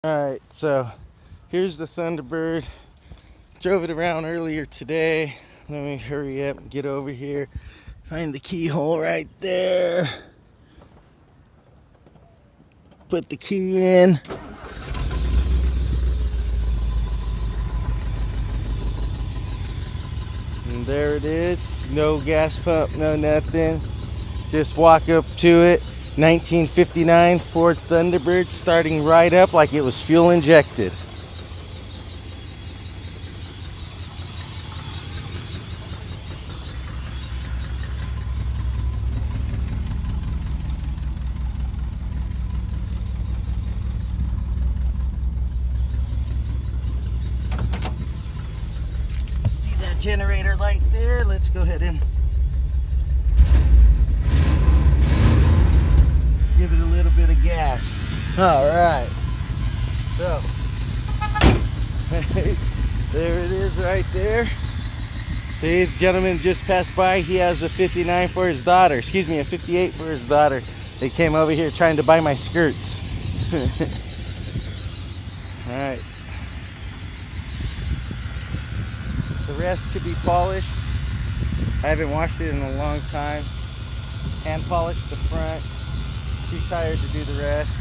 Alright, so here's the Thunderbird. Drove it around earlier today. Let me hurry up and get over here. Find the keyhole right there. Put the key in. And there it is. No gas pump, no nothing. Just walk up to it. 1959 Ford Thunderbird, starting right up like it was fuel injected. See that generator light there? Let's go ahead and give it a little bit of gas. All right. So there it is right there. See, the gentleman just passed by. He has a 59 for his daughter. Excuse me, a 58 for his daughter. They came over here trying to buy my skirts. All right. The rest could be polished. I haven't washed it in a long time. Hand polished the front. Too tired to do the rest.